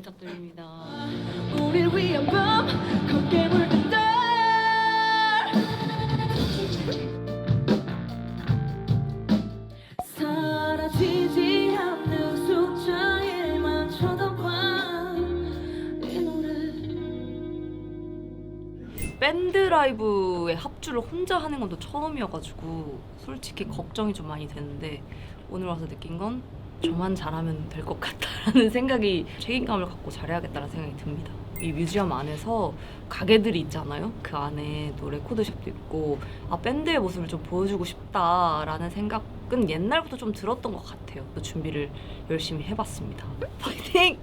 부탁드립니다. 우릴 위한 밤 검게 물든 달 사라지지 않는 숫자에만 쳐다봐 이 노래. 밴드 라이브에 합주를 혼자 하는 건 또 처음이어가지고 솔직히 걱정이 좀 많이 되는데 오늘 와서 느낀 건 저만 잘하면 될 것 같다라는 생각이, 책임감을 갖고 잘해야겠다는 생각이 듭니다. 이 뮤지엄 안에서 가게들이 있잖아요. 그 안에 또 레코드숍도 있고 밴드의 모습을 좀 보여주고 싶다라는 생각은 옛날부터 좀 들었던 것 같아요. 또 준비를 열심히 해봤습니다. 파이팅!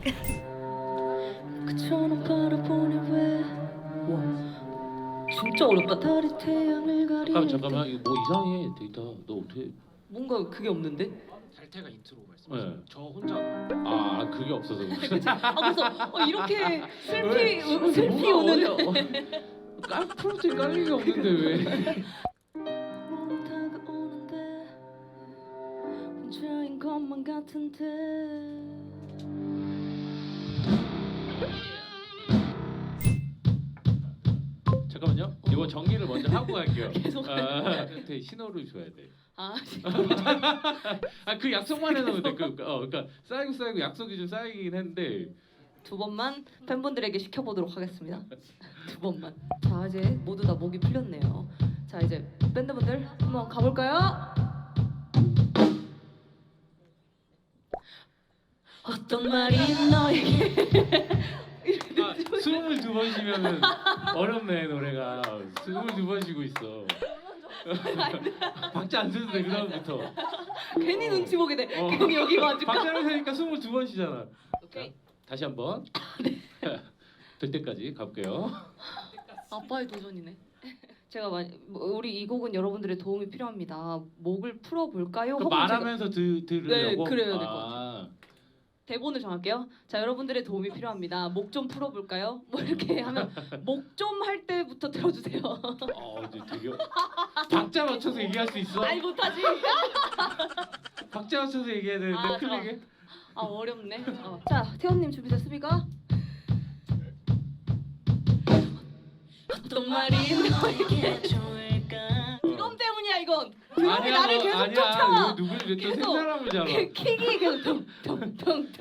그처럼 바라보니 왜 진짜 어렵다. 달이 태양을 가리는 잠깐만 이거 뭐 이상해 데이터. 너 어떻게? 뭔가 그게 없는데? 달태가 인트로 말씀하세요. 네. 저 혼자 아 그게 없어서. 그래서 이렇게 왜? 슬피 오는 프로젝트 깔 리가 없는데 왜? 너는 다가오는데 혼자인 것만 같은데 잠깐만요. 이거 정리를 먼저 하고 갈게요. 계속 한테 신호를 줘야 돼. 아, 그 약속만 해놓으면 돼. 그러니까 쌓이고 약속이 좀 쌓이긴 했는데. 두 번만 팬분들에게 시켜보도록 하겠습니다. 두 번만. 자, 이제 모두 다 목이 풀렸네요. 자, 이제 밴드분들 한번 가볼까요? 어떤 말이 너에게 22번 쉬면은 어렵네 노래가. 22번 쉬고 있어. 박자 안 써도 돼 그다음부터. 괜히 눈치 보게 돼. 어. 괜히 여기 와줄까? 박자를 세니까 22번 쉬잖아. 오케이. 다시 한번. 될 때까지 가볼게요. 아빠의 도전이네. 제가 우리 이 곡은 여러분들의 도움이 필요합니다. 목을 풀어볼까요? 하고 말하면서 들으려고. 네, 그래야 될 것 같아요. 대본을 정할게요. 자, 여러분들의 도움이 필요합니다. 목 좀 풀어볼까요? 뭐 이렇게 하면 목 좀 할 때부터 들어주세요. 이제 되게 박자 맞춰서 얘기할 수 있어? 아니 못하지. 박자 맞춰서 얘기해야 되는데 아, 클릭해? 아 어렵네. 자, 태연님 준비됐습니까? 어떤 말이 너에게 좋을까 이건 때문이야 이건. 그놈이 나를 너, 계속 아니야. 쫓아와. 누굴 또생 계속. 사람을 잡아. 킥이 계속 텅텅텅.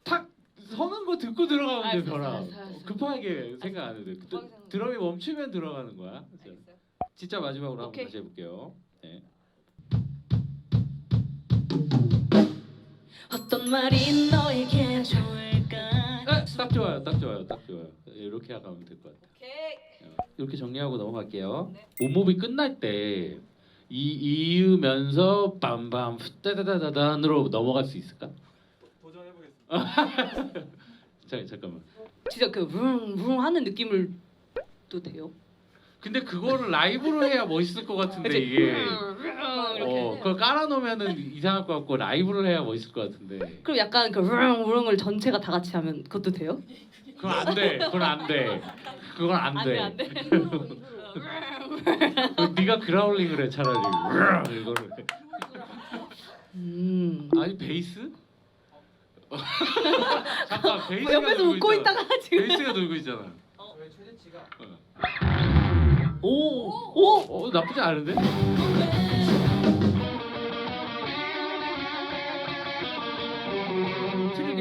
탁 서는 거 듣고 들어가면 돼 알았어, 벼라. 알았어, 알았어. 급하게 생각 안 해도 돼. 급하게 생각 드럼이 멈추면 들어가는 거야. 자, 알겠어요. 진짜 마지막으로 한번 오케이. 다시 해볼게요. 네. 어떤 말이 너에게 좋을까 딱 좋아요, 딱 좋아요, 딱 좋아요. 이렇게 하면 될 것 같아. 오케이. 이렇게 정리하고 넘어갈게요. 네. 온몸이 끝날 때 이으면서 빰빰 따다다다단으로 넘어갈 수 있을까? 도전해보겠습니다. 잠깐만. 진짜 그 웅웅 하는 느낌을 또 돼요? 근데 그거를 라이브로 해야 멋있을 것 같은데 그치? 이게. 이렇게. 그걸 깔아놓으면은 이상할 것 같고 라이브를 해야 멋있을 것 같은데. 그럼 약간 그 우릉우릉을 전체가 다 같이 하면 그것도 돼요? 그건 안 돼. 그건 안 돼. 그건 안 돼. 안 돼. 네가 그라울링을 해 차라리. 이거를. 아니 베이스? 잠깐 베이스가 옆에서 놀고 웃고 있잖아. 있다가 지금. 베이스가 놀고 있잖아. 오. 나쁘지 않은데? 틀이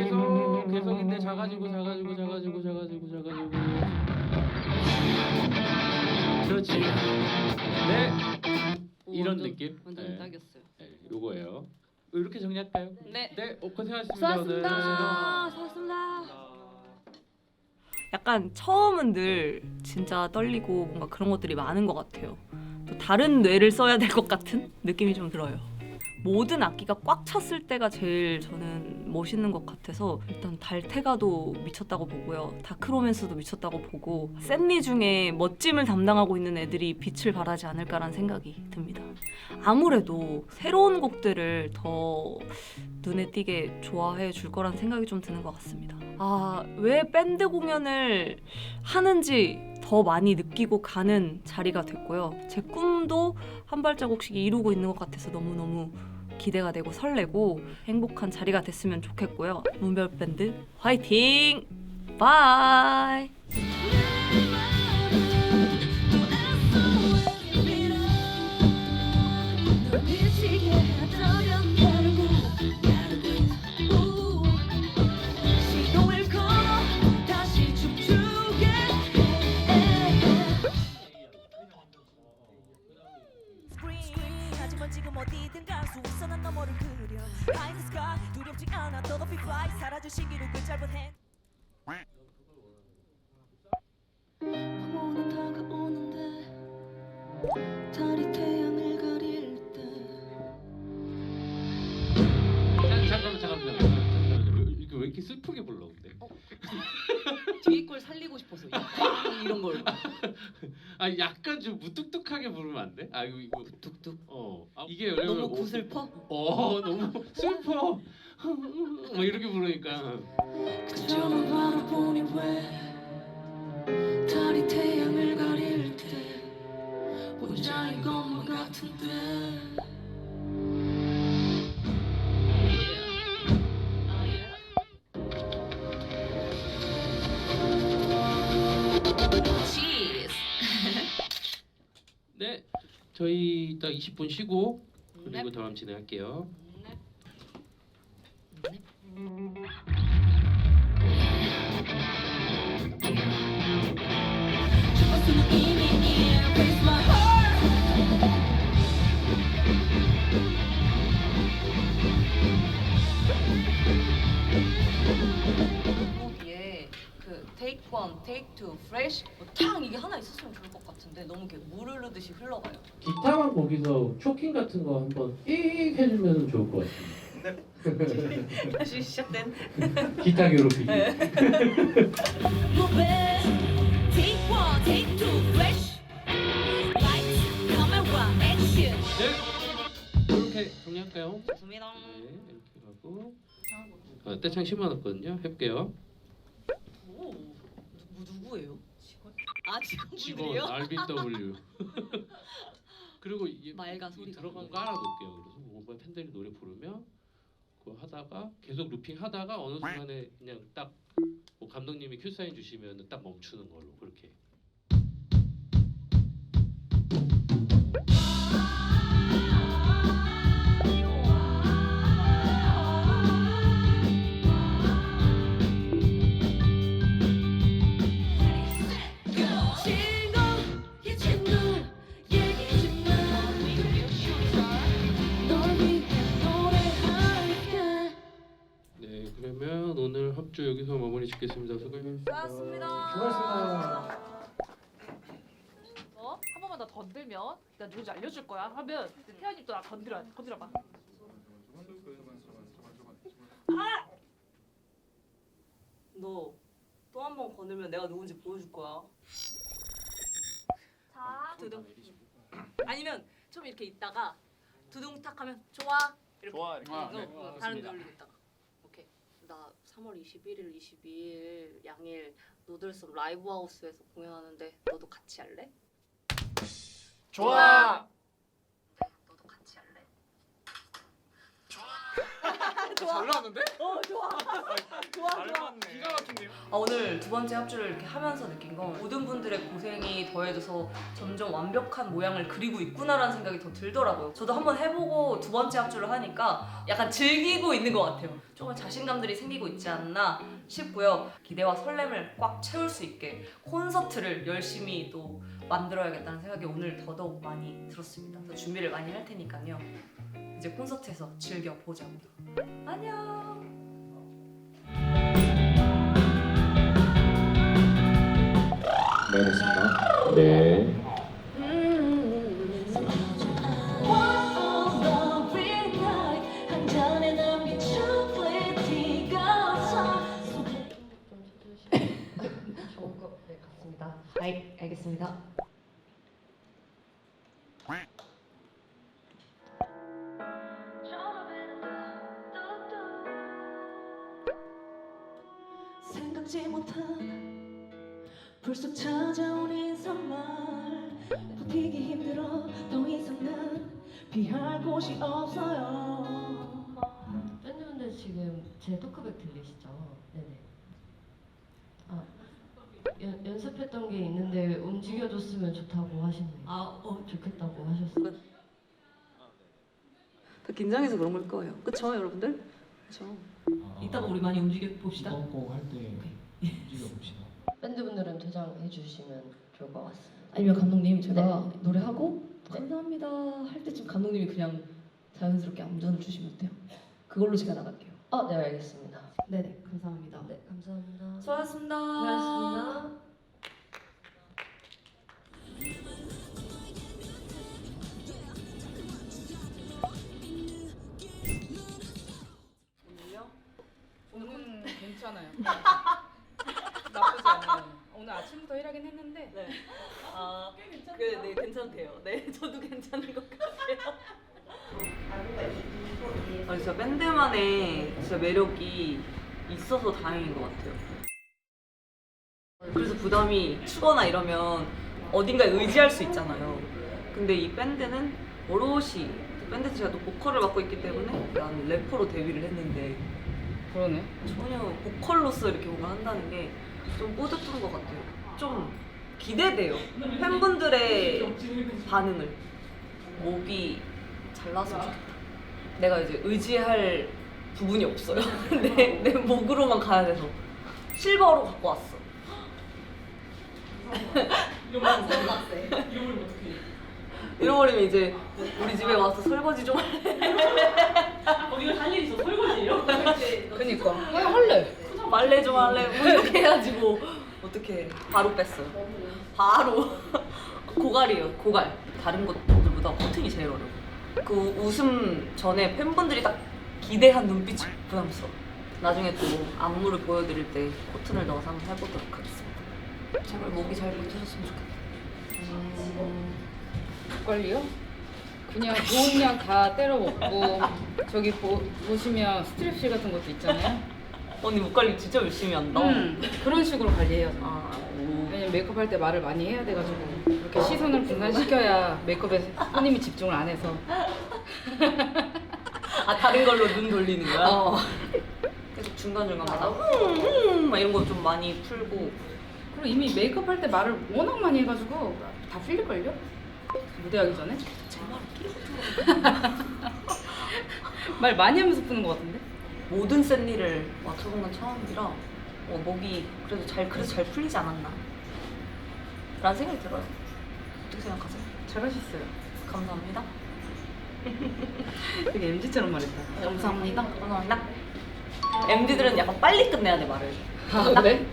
계속인데 작아지고 그렇지. 네. 이런 완전, 느낌? 완전 네. 딱이었어요. 네, 요거예요. 이렇게 정리할까요? 네. 네, 고생하셨습니다. 수고하셨습니다. 수고하셨습니다. 약간 처음은 늘 진짜 떨리고 뭔가 그런 것들이 많은 것 같아요. 또 다른 뇌를 써야 될 것 같은 느낌이 좀 들어요. 모든 악기가 꽉 찼을 때가 제일 저는 멋있는 것 같아서 일단 달테가도 미쳤다고 보고요. 다크로맨스도 미쳤다고 보고 샌리 중에 멋짐을 담당하고 있는 애들이 빛을 발하지 않을까라는 생각이 듭니다. 아무래도 새로운 곡들을 더 눈에 띄게 좋아해 줄 거란 생각이 좀 드는 것 같습니다. 왜 밴드 공연을 하는지 더 많이 느끼고 가는 자리가 됐고요. 제 꿈도 한 발자국씩 이루고 있는 것 같아서 너무너무 기대가 되고 설레고 행복한 자리가 됐으면 좋겠고요. 문별밴드 화이팅! 바이! 미치게 하더란 결국 시도를 걸어 다시 춤추게 하지만 지금 어디든 갈 수 있어 난 너머를 그려 High in the sky 두렵지 않아 더 높이 fly 사라질 시기로 그 짧은 hand 밤오는 다가오는데 달이 태양을 가릴 때 잠깐만요. 이거 왜 이렇게 슬프게 불러 근데? 뒤에 걸 살리고 싶어서 이런 걸 아 약간 좀 무뚝뚝하게 부르면 안 돼? 아 이거 뚝뚝 이게 왜냐면 너무 구슬퍼? 너무 슬퍼. 막 이렇게 부르니까. 그저만 바라보니 왜 달이 태양을 가릴 때 혼자인 것만 같은데 네, 저희 이따 20분 쉬고 그리고 네. 다음 진행할게요. 주파수는 이미 near Breaks my heart 거기에 그 take one, take two, fresh 탕 이게 하나 있었으면 좋을 것 같은데 너무 이렇게 물 흐르듯이 흘러가요. 기타만 거기서 초킹 같은 거 한번 삑 해주면 좋을 것 같아요. 다시 시작된 기타 괴롭히기. Move it Take one, take two, fresh Lights, camera, action 네, 이렇게 정리할까요? 좋습니다. 네, 이렇게 하고 떼창 10만 원거든요. 해볼게요. 오 누구예요? 직원? 아 직원 직원분들이요? RBW. 그리고 이게 말과 이 소리가. 들어간 거 알아둘게요. 그래서 뭔가 팬들이 노래 부르면 그거 하다가 계속 루핑 하다가 어느 순간에 그냥 딱 뭐 감독님이 큐 사인 주시면 딱 멈추는 걸로 그렇게. 친구 이제 눈 얘기지 마널 위해 노래할게 네, 그러면 오늘 합주 여기서 마무리 짓겠습니다. 수고하셨습니다. 수고하셨습니다. 한 번만 더 건들면 나 누군지 알려줄 거야 하면 태연이 또 나 건드려봐. 너 또 한 번 건들면 내가 누군지 보여줄 거야. 자, 두둥. 아니면 좀 이렇게 있다가 두둥탁 하면 좋아. 이렇게. 좋아 이렇게. 다른 데 올리고 있다가. 오케이. 나 3월 21일, 22일 양일 노들섬 라이브 하우스에서 공연하는데 너도 같이 할래? 좋아. 너도 같이 할래? 잘 나왔는데? 좋아. 잘 맞네. 기가 막힌데요? 오늘 두 번째 합주를 이렇게 하면서 느낀 건 모든 분들의 고생이 더해져서 점점 완벽한 모양을 그리고 있구나라는 생각이 더 들더라고요. 저도 한번 해보고 두 번째 합주를 하니까 약간 즐기고 있는 것 같아요. 조금 자신감들이 생기고 있지 않나 싶고요. 기대와 설렘을 꽉 채울 수 있게 콘서트를 열심히 또 만들어야겠다는 생각이 오늘 더더욱 많이 들었습니다. 더 준비를 많이 할 테니까요. 이제 콘서트에서 즐겨보자고요. 안녕! 네, 알겠습니다. 네. One of the real night 한 잔에 남긴 초콜릿티가 없어 좋은 거, 네, 같습니다. 알겠습니다. 생각지 못한 불쑥 찾아온 인사말 버티기 힘들어 더 이상은 피할 곳이 없어요 제 토크백 들리시죠? 네네. 아, 연습했던 게 있는데 움직여줬으면 좋다고 하시네요. 좋겠다고 하셨어요. 더 긴장해서 그런 걸 거예요. 그쵸 여러분들? 그쵸. 이따가 우리 많이 움직여 봅시다. 이번 곡 할 때 움직여 봅시다. 밴드분들은 퇴장해 주시면 좋을 것 같습니다. 아니면 감독님 제가 네. 노래하고 네. 감사합니다 할 때쯤 감독님이 그냥 자연스럽게 암전을 주시면 어때요? 그걸로 제가 나갈게요. 네 알겠습니다. 네네 감사합니다. 네 감사합니다. 수고하셨습니다. 수고하셨습니다. 오늘은 괜찮아요. 나쁘지 않아요. 오늘 아침부터 일하긴 했는데 네. 네 괜찮대요. 네 저도 괜찮은 것 같아요. 진짜 밴드만의 진짜 매력이 있어서 다행인 것 같아요. 그래서 부담이 추거나 이러면 어딘가에 의지할 수 있잖아요. 근데 이 밴드는 오롯이 밴드에서 제가 또 보컬을 맡고 있기 때문에 난 래퍼로 데뷔를 했는데 그러네. 전혀 보컬로서 이렇게 뭔가 한다는 게 좀 뿌듯한 것 같아요. 좀 기대돼요. 팬분들의 반응을. 목이 잘 나왔으면 좋겠다. 내가 이제 의지할 부분이 없어요. 내 목으로만 가야 돼서 실버로 갖고 왔어. 잃어버리면 이제 우리 집에 와서 설거지 좀 할래. 이거 할 일 있어 설거지예요? 그니까. 할래. 빨래 좀 할래. 뭐 이렇게 해야지 뭐. 어떻게 바로 뺐어요. 바로 고갈이에요. 고갈. 다른 것들보다 커튼이 제일 어려워. 그 웃음 전에 팬분들이 딱 기대한 눈빛이 부담스러워. 나중에 또 안무를 보여드릴 때 커튼을 넣어서 한번 해보도록 하겠습니다. 제발 목이 잘 버텨줬으면 좋겠다. 관리요? 그냥 좋은 약 다 때려 먹고 저기 보시면 스트랩실 같은 것도 있잖아요. 언니 목 관리 진짜 열심히 한다. 그런 식으로 관리해요. 아, 오. 왜냐면 메이크업 할 때 말을 많이 해야 돼가지고 이렇게 시선을 분산시켜야 메이크업에 손님이 집중을 안 해서. 다른 걸로 눈 돌리는 거야? 어. 계속 중간중간마다 막 이런 거 좀 많이 풀고. 그리고 이미 메이크업 할 때 말을 워낙 많이 해가지고 다 풀릴걸요? 무대하기 전에? 제 말을 끼고 말 많이 하면서 푸는 것 같은데? 모든 샌리를 맞춰본 건 처음이라 목이 그래서 잘 풀리지 않았나 라는 생각이 들어요. 어떻게 생각하세요? 잘하셨어요. 감사합니다. 되게 MZ처럼 말했다. 감사합니다. MD들은 약간 빨리 끝내야 돼 말을. 아, 그래?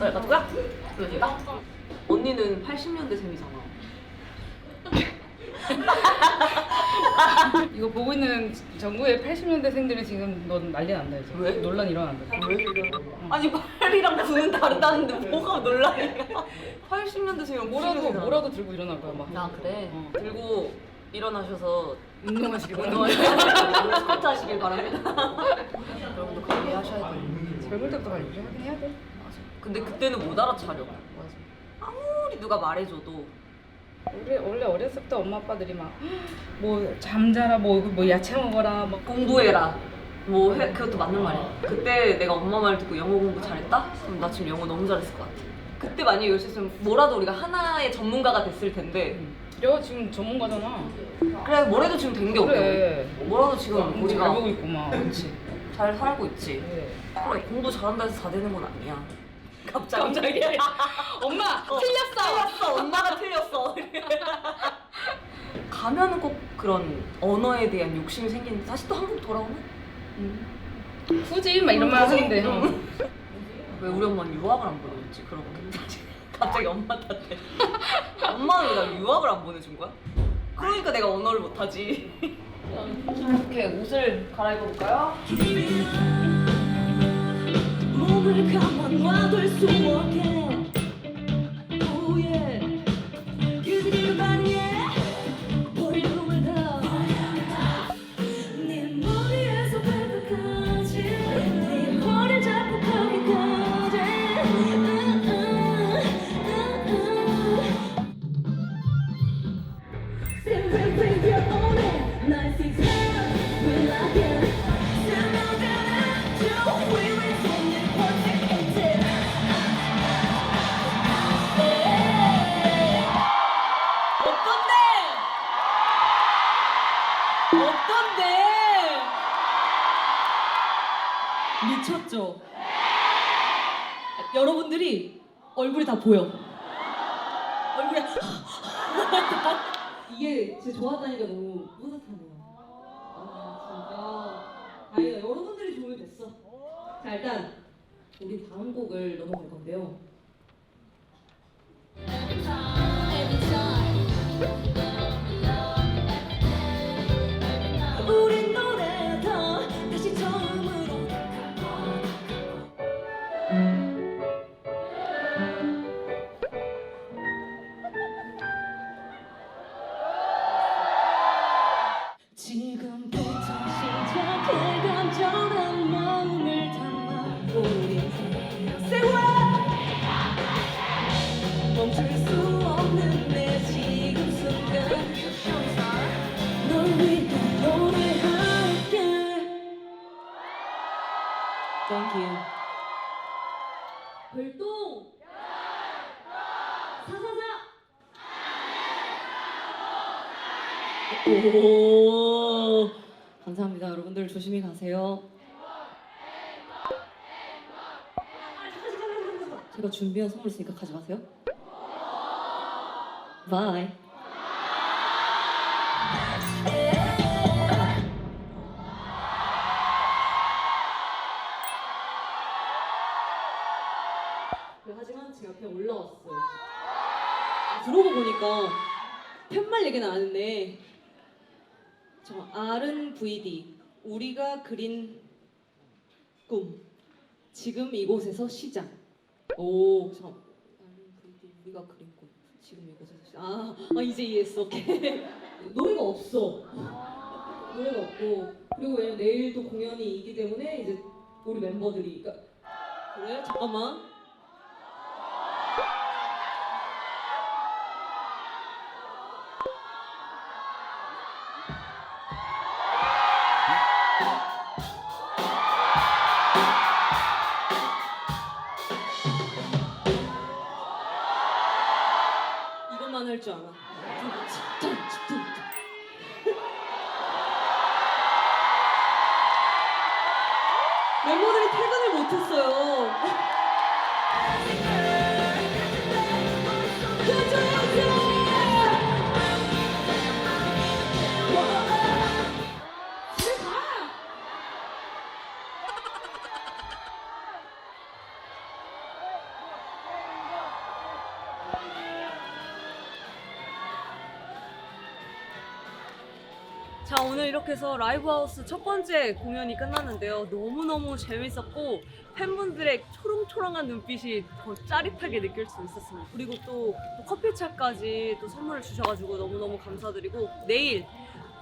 맞고요? 그러니까 언니는 80년대 셈이잖아. 이거 보고 있는 전국의 80년대생들이 지금 넌 난리 난다 이제. 왜? 논란 일어난다. 왜? 아니 8이랑 9는 다르다는데 뭐가 논란이야? 80년대생이랑 뭐라도 들고 일어날 거야 막. 아 그래? 어. 들고 일어나셔서 운동하시길 바랍니다. 운동하시길 스쿼트 하시길 바랍니다. 여러분도 관리하셔야 돼요. 젊을 때부터 관리를 하긴 해야 돼. 근데 그때는 못 알아차려. 아무리 누가 말해줘도 원래 어렸을 때 엄마 아빠들이 막 뭐 잠자라 뭐 야채 먹어라 막 공부해라. 그것도 맞는 말이야. 그때 내가 엄마 말 듣고 영어 공부 잘했다? 그럼 나 지금 영어 너무 잘했을 것 같아. 그때 만약에 열심히 뭐라도 우리가 하나의 전문가가 됐을 텐데. 너 지금 전문가잖아. 그래 뭐래도 지금 된 게 없고. 그래. 뭐라도 지금 공부 우리가 잘 보고 있고 막. 그렇지. 잘 살고 있지. 그래. 그래 공부 잘한다 해서 다 되는 건 아니야. 갑자기. 엄마 틀렸어. 엄마가 틀렸어. 가면은 꼭 그런 언어에 대한 욕심이 생기는데 다시 또 한국 돌아오면? 굳이 막 이런 말 하는데. 왜 우리 엄마는 유학을 안 보내줬지? 그러고 갑자기 엄마 탓해. 엄마는 왜 나 유학을 안 보내준 거야? 그러니까 내가 언어를 못하지. 이렇게 옷을 갈아입어 볼까요? 몸을 감아놔둘 수 없게 Oh yeah 그들의 발이에 볼륨을 더 네 머리에서 발끝까지 네 허리를 잡고 거기까지 Sing, sing, sing, you're on it 9, 6, 7, we like it Still know that 어떤데? 미쳤죠? 여러분들이 얼굴이 다 보여. 얼굴이 이게 진짜 좋아하다니까 너무 뿌듯하네요. 진짜 다행이다. 여러분들이 좋으면 됐어. 자, 일단 우리 다음 곡을 넘어갈 건데요. 우린 노래하던 다시 처음으로 지금부터 시작해 간절한 마음을 담아 우리 세월 멈출 수 없는 내 지금 순간 널 위해 노래할게. Thank you. 별동! 오, 감사합니다. 여러분들 조심히 가세요. 제가 준비한 선물 있으니까 가져가세요. 바이. 하지만 제 옆에 올라왔어요. 그러고 보니까 팻말 얘기는 안 했네. 잠깐, R은 VD, 우리가 그린 꿈, 지금 이곳에서 시작. 오, 잠깐, R은 VD, 우리가 그린 꿈, 지금 이곳에서 시작. 이제 이해했어. 오케이. 노래가 없어. 노래가 없고, 그리고 왜냐면 내일도 공연이 있기 때문에 이제 우리 멤버들이, 그러니까 그래? 잠깐만. 이것만 할 줄 알아. 집중. 멤버들이 퇴근을 못했어요. 자, 오늘 이렇게 해서 라이브하우스 첫 번째 공연이 끝났는데요. 너무너무 재밌었고 팬분들의 초롱초롱한 눈빛이 더 짜릿하게 느낄 수 있었습니다. 그리고 또 커피차까지 또 선물을 주셔가지고 너무너무 감사드리고 내일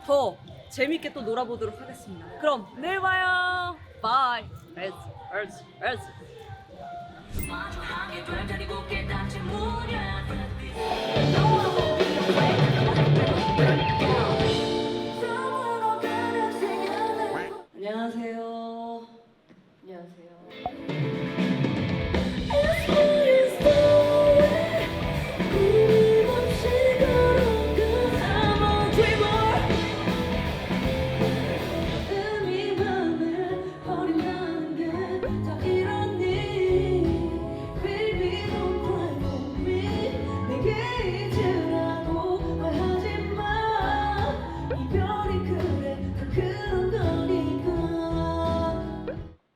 더 재밌게 또 놀아보도록 하겠습니다. 그럼 내일 봐요. 바이. 에스. 마주하게 될 자리고 깨닫지 무려 안녕하세요.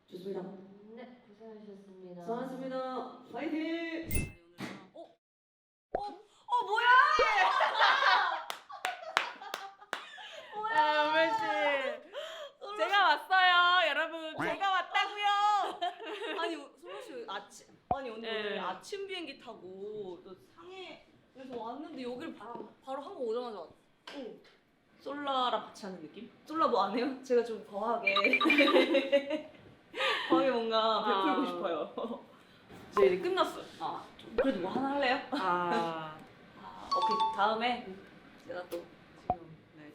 좋습니다. 네, 고생하셨습니다. 수고하셨습니다. 파이팅! 뭐야? 뭐야, 은별 씨. 제가 왔어요, 여러분. 제가 왔다고요. 아니, 소문 씨 오늘 네. 아침 비행기 타고 또 상해에서 왔는데 여기를 바로 한국 오자마자 왔어. 솔라랑 같이 하는 느낌? 솔라 뭐 안 해요? 제가 좀 거하게 뭔가 베풀고 싶어요. 이제 끝났어요. 좀 그래도 뭐 하나 할래요? 오케이, 다음에 제가 또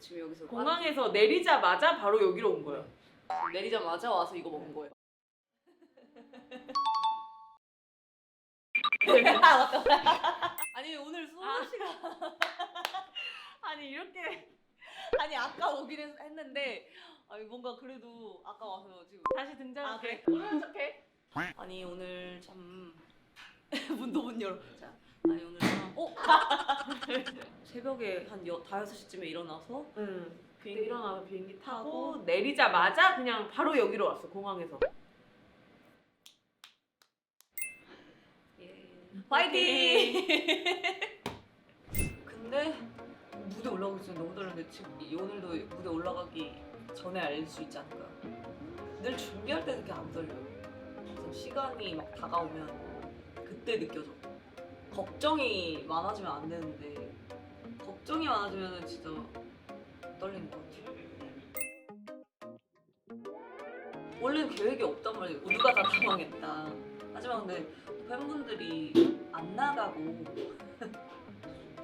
지금 여기서 공항에서 내리자마자 바로 여기로 온 거예요. 내리자마자 와서 이거 먹은 거예요. 아니 오늘 소은 씨가 아니 이렇게 아니 아까 오긴 했는데 아니 뭔가 그래도 아까 와서 지금 다시 등장할게. 그래? 모르는 척해. 아니 오늘 참 문도 못 열어. 자, 아니 오늘 새벽에 한 5-6시쯤에 일어나서 응. 비행기 일어나서 비행기 타고 타고 내리자마자 그냥 바로 여기로 왔어 공항에서. 파이팅! 근데 무대 올라가기 전에 너무 떨리는데 지금 오늘도 무대 올라가기 전에 알 수 있지 않을까요? 늘 준비할 때 그렇게 안 떨려요. 그래서 시간이 막 다가오면 그때 느껴져. 걱정이 많아지면 안 되는데 걱정이 많아지면 진짜 떨리는 것 같아요. 원래는 계획이 없단 말이에요. 모두가 다 당황했다. 하지만 근데 팬분들이 안 나가고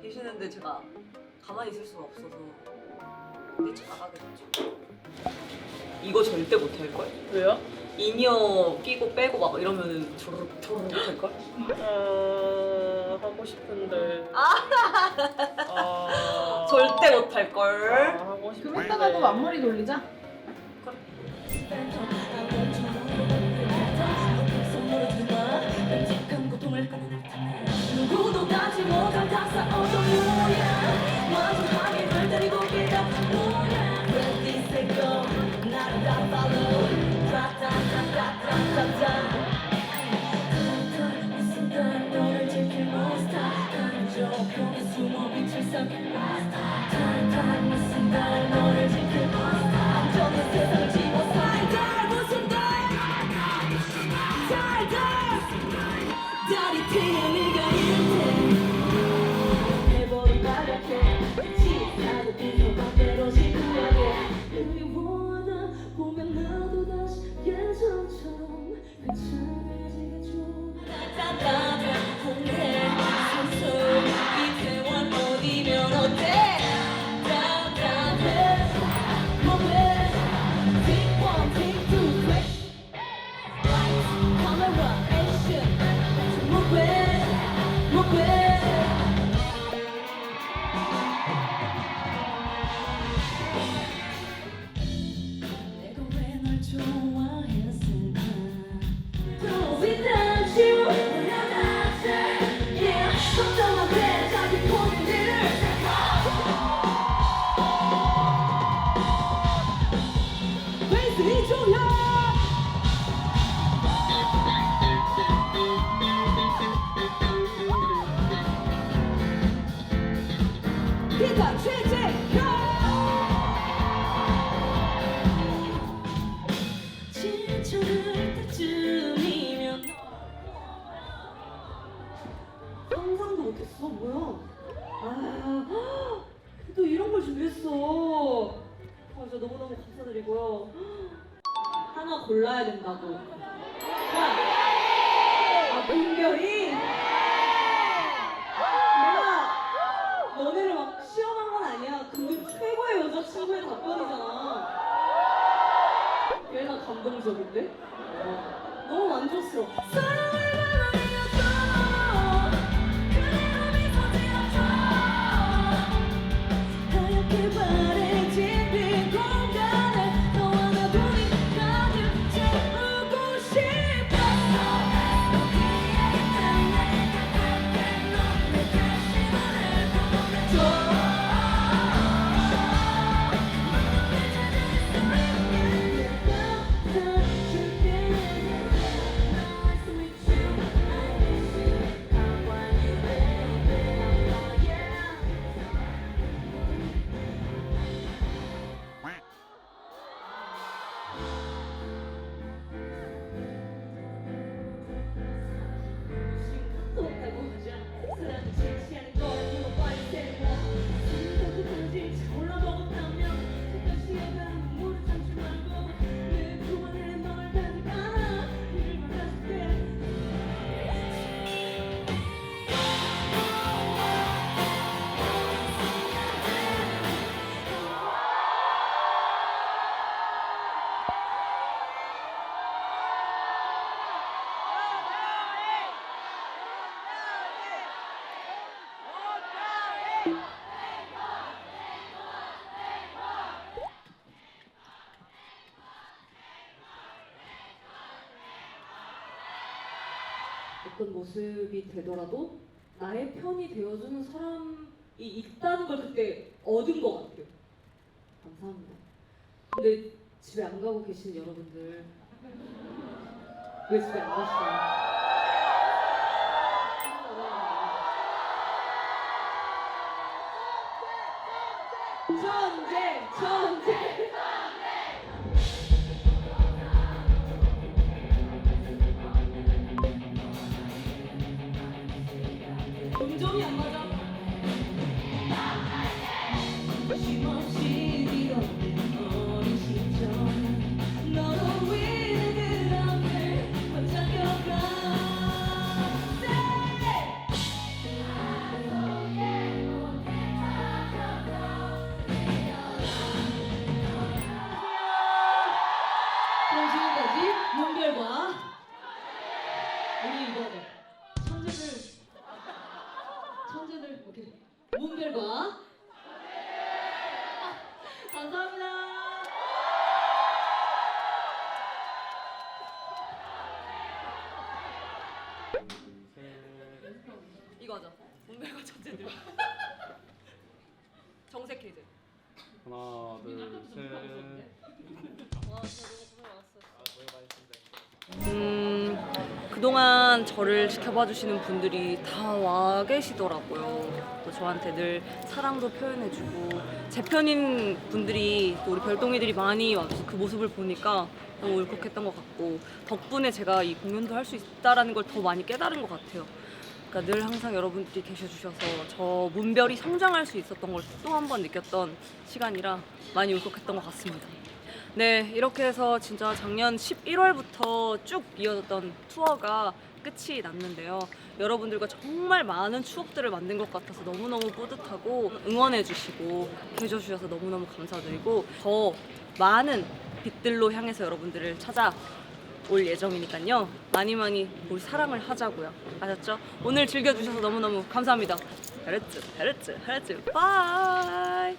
계시는데 제가 가만히 있을 수가 없어서 근데 잘하게 됐죠. 이거 절대 못할걸? 왜요? 인이어 끼고 빼고 막 이러면은 저르륵 못할걸? 하고 싶은데. 절대 못할걸? 하고 그럼 이따가도 앞머리 돌리자. 누구도 닿지 못한 닭사어서 유야 완전하게 널 데리고 기다 뭐야 Ready set go 나를 다 follow 따따따따따따따 이 순간 너를 지킬 몬스터 한쪽에 숨어 빛을 삼킨 몬스터 타임 이 순간 너를 지킬 몬스터 안전한 세상을 집어 살들 무슨 달 달이 튀는 네가 이렇게 해버린 바랄게 치사하고 비교 맘대로 시크하게 그리워하다 보면 나도 다시 예전처럼 괜찮아지겠죠 답답한 공해 산속 이태원 어디면 어때 답답해 뭐해 Take one, take two, quick Lights, camera, action 내가 왜 널 좋아했을까 Without you We're not there Yeah 걱정하게 자기 포기를 베이스 이종현 기타 최재현 지쳐들 때쯤이면 상상도 못했어 뭐야 또 이런 걸 준비했어 진짜 너무너무 감사드리고요 하나 골라야 된다고 은별이 내가 너네를 막 시험한 건 아니야. 근데 최고의 여자친구의 답변이잖아. 얘가 감동적인데? 너무 만족스러워. 사랑을 말해줘. 그대로 미소 지어줘. 하얗게 바래진 빈 공간에 너와 나 둘이 가득 채우고 싶어. With you 어떤 모습이 되더라도 나의 편이 되어주는 사람이 있다는 걸 그때 얻은 것 같아요. 감사합니다. 근데 집에 안 가고 계신 여러분들 왜 집에 안 가시나요? 천재! 천재! 음정이 안 맞아. 힘없이 뒤덮인 어린 시절 너로 인해 그렇게 반짝여가 그럼 지금까지 문별과 우리 이거 천재들 오케이 문별과 감사합니다. 이거 하자. 문별과 천재들. 정색 퀴즈. 하나, 둘, 셋. 그동안 저를 지켜봐 주시는 분들이 다 와 계시더라고요. 또 저한테 늘 사랑도 표현해주고 제 편인 분들이 또 우리 별동이들이 많이 와서 그 모습을 보니까 너무 울컥했던 것 같고 덕분에 제가 이 공연도 할 수 있다라는 걸 더 많이 깨달은 것 같아요. 그러니까 늘 항상 여러분들이 계셔주셔서 저 문별이 성장할 수 있었던 걸 또 한 번 느꼈던 시간이라 많이 울컥했던 것 같습니다. 네, 이렇게 해서 진짜 작년 11월부터 쭉 이어졌던 투어가 끝이 났는데요. 여러분들과 정말 많은 추억들을 만든 것 같아서 너무너무 뿌듯하고 응원해주시고 해주셔서 너무너무 감사드리고 더 많은 빛들로 향해서 여러분들을 찾아올 예정이니까요. 많이 우리 사랑을 하자고요. 아셨죠? 오늘 즐겨주셔서 너무너무 감사합니다. 헤르츠, 바이!